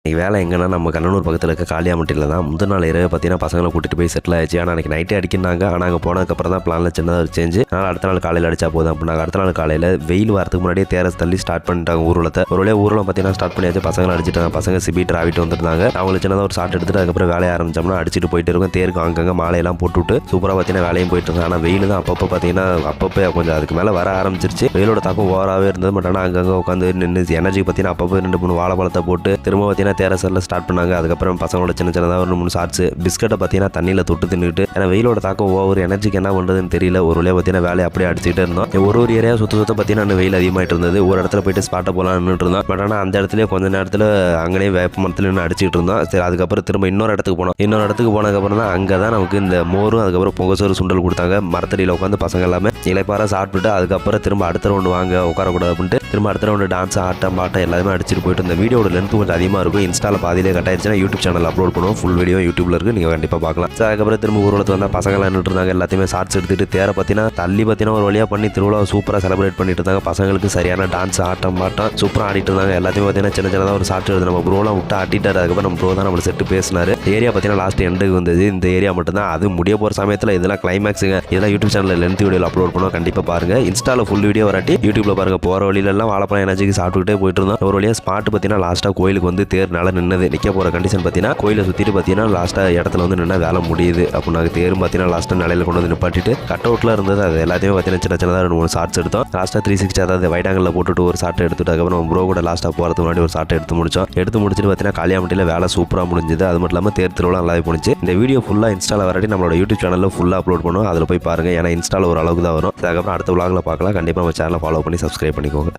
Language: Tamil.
வேலை எங்கன்னா நம்ம கண்ணனூர் பக்கத்தில் இருக்க காளியாம்பட்டியில் தான். முதல் நாள் இரவு பார்த்தீங்கன்னா பசங்களை கூட்டிட்டு போய் செட்டில் ஆயிடுச்சு. ஆனால் அன்றைக்கி நைட்டே அடிக்கிறாங்க. ஆனால் அங்கே போனதுக்கப்புறம் தான் பிளானில் சின்னதாக ஒரு சேஞ்சு. அதனால் அடுத்த நாள் காலையில் அடிச்சா போதும் அப்படின்னாங்க. அடுத்த நாள் காலையில் வெயில் வரதுக்கு முன்னாடியே தேர தள்ளி ஸ்டார்ட் பண்ணிட்டாங்க ஊர்வலத்தை. ஒரு வழியாக ஊர்வலம் பார்த்தீங்கன்னா ஸ்டார்ட் பண்ணியாச்சு. பசங்களை அடிச்சிட்டாங்க. பசங்க சிபிட்டு ஆகிட்டு வந்துருந்தாங்க. அவங்களுக்கு சின்னதாக ஒரு ஷாட் எடுத்துட்டு அதுக்கப்புறம் வேலையை ஆரம்பிச்சோம்னா அடிச்சுட்டு போயிட்டு இருக்கும். தேருக்கு அங்கங்கே மாலையெல்லாம் போட்டுவிட்டு சூப்பராக பார்த்தீங்கன்னா வேலையும் போயிட்டு இருந்தாங்க. ஆனால் வெயில் தான் அப்பப்போ பார்த்தீங்கன்னா கொஞ்சம் அதுக்கு மேலே வர ஆரம்பிச்சிருச்சு. வெயிலோட தாக்கம் ஓவராகவே இருந்தது. பட் ஆனால் அங்கங்கே உட்காந்து நின்று எனர்ஜி பார்த்தீங்கன்னா அப்பப்போ 2-3 வாழைப்பழத்தை போட்டு திரும்ப பார்த்தீங்கன்னா தேர செல்ல ஸ்டார்ட் பண்ணாங்க. அதுக்கப்புறம் பசங்களோட சின்னதாக ஒரு 3 ஷார்ட்ஸ் பிஸ்கட்டை பார்த்தீங்கன்னா தண்ணியில் தொட்டு தின்னுட்டு ஏன்னா வெயிலோட தாக்கம் ஓவர் எனர்ஜிக்கு என்ன பண்ணுறதுன்னு தெரியல. ஒரு வழியாக பார்த்தீங்கன்னா வேலையை அப்படியே அடிச்சுட்டு இருந்தோம். ஒரு ஏரியா சுத்த பார்த்தீங்கன்னா வெயில் அதிகமாகிட்டு இருந்தது. ஒரு இடத்துல போயிட்டு ஸ்பாட்டை போகலாம் நின்றுட்டு இருந்தோம். பட் ஆனால் அந்த இடத்துல கொஞ்ச நேரத்தில் அங்கேயே வேப்ப மரத்தில் நின்று அடிச்சுட்டு இருந்தோம். சரி, அதுக்கப்புறம் திரும்ப இன்னொரு இடத்துக்கு போனோம். இன்னொரு இடத்துக்கு போனதுக்கப்புறம் தான் அங்கே தான் நமக்கு இந்த மோரும் அதுக்கப்புறம் பொங்கசோறு சுண்டல் கொடுத்தாங்க. மரத்தடியில் உட்காந்து பசங்க எல்லாமே இலைப்பார சாப்பிட்டுட்டு அதுக்கப்புறம் திரும்ப அடுத்த ரவுண்டு வாங்க உட்காரக்கூடாது அப்படின்ட்டு திரும்ப அடுத்த ரவுண்டு டான்ஸ் ஆட்டம் பாட்டம் எல்லாமே அடிச்சுட்டு போயிட்டு இந்த வீடியோட லென்த் கொஞ்சம் அதிகமாக இருக்கும். இன்ஸ்டாவில் பாதியிலே கட் ஆயிடுச்சுன்னா யூடியூப் சேனல் அப்லோட் பண்ணுவோம். ஃபுல் வீடியோ யூடியூப்ல இருக்கு, நீங்கள் கண்டிப்பாக பார்க்கலாம். சார் அதுக்கப்புறம் திரும்ப ஊர்வலத்து வந்தால் பசங்களாம் நின்றுட்டு இருந்தாங்க. எல்லாத்தையுமே ஷார்ட்ஸ் எடுத்துட்டு தேர பார்த்தீங்கன்னா தள்ளி பார்த்தீங்கன்னா ஒரு வழியாக பண்ணி திருவிழா சூப்பராக செலிப்ரேட் பண்ணிட்டு இருந்தாங்க. பசங்களுக்கு சரியான டான்ஸ் ஆட்டம் பாட்டம் சூப்பராக ஆடிட்டு இருந்தாங்க. எல்லாத்தையும் பார்த்தீங்கன்னா சின்னதாக ஒரு ஷார்ட் எடுத்து நம்ம ப்ரோலாம் விட்டு ஆட்டிட்டாரு. அதுக்கப்புறம் நம்ம ப்ரோ தான் நம்மளை செட்டு பேசினார். ஏரியா பார்த்தீங்கன்னா லாஸ்ட் எண்டுக்கு வந்தது. இந்த ஏரியா மட்டும் தான். அது முடிய போகிற சமயத்தில் இதெல்லாம் கிளைமேக்ஸுங்க. இதெல்லாம் யூடியூப் சேனலில் லென்த் வீடியோ அப்லோட் பண்ணுவோம். கண்டிப்பாக பாருங்க. இன்ஸ்டாவில் ஃபுல் வீடியோ வராட்டி யூடியூப்ல பாருங்க. போகிற வழியிலலாம் வாழைப்பழம் எனர்ஜிக்கு சாப்பிட்டுக்கிட்டே போயிட்டு இருந்தோம். ஒரு வழியாக ஸ்பாட் பார்த்தீங்கன்னா லாஸ்ட்டாக கோயிலுக்கு வந்து தேர் நல்லா நின்னது. நிற்க போகிற கண்டிஷன் பார்த்தீங்கன்னா கோயிலை சுற்றிட்டு பார்த்தீங்கன்னா லாஸ்ட்டாக இடத்துல வந்து நின்னா வேலை முடியுது. அப்போ நாங்கள் தேரும் பார்த்தீங்கன்னா லாஸ்ட்டாக நிலையில் கொண்டு வந்து நிப்பாட்டிட்டு கட் அவுட்டில் இருந்தது. அது எல்லாத்தையும் பார்த்தீங்கன்னா சின்னதாக 2-3 ஷார்ட்ஸ் எடுத்தோம். லாஸ்ட்டாக 360 அதாவது வைட் ஆங்கிளில் போட்டுட்டு ஒரு ஷார்ட் எடுத்துட்டு அதுக்கப்புறம் ப்ரோ கூட லாஸ்ட்டாக போகிறதுக்கு முன்னாடி ஒரு ஷார்ட் எடுத்து முடிச்சோம். எடுத்து முடிச்சுட்டு பார்த்தீங்கன்னா காளியாம்பட்டியில் வேலை சூப்பராக முடிஞ்சது. அது மட்டும் இல்லாமல் தேர் திருவிழா நல்லாவே போனிச்சு. இந்த வீடியோ ஃபுல்லாக இன்ஸ்டாவில் வராட்டி நம்மளோட யூடியூப் சேனலில் ஃபுல்லாக அப்லோட் பண்ணுவோம். அதில் போய் பாருங்கள். ஏன்னா இன்ஸ்டாவில் ஒரு அளவுக்கு தான் வரும். அதுக்கப்புறம் அடுத்த vlogல பார்க்கலாம். கண்டிப்பாக நம்ம சேனலை ஃபாலோ பண்ணி சப்ஸ்கிரைப் பண்ணிக்கோங்க.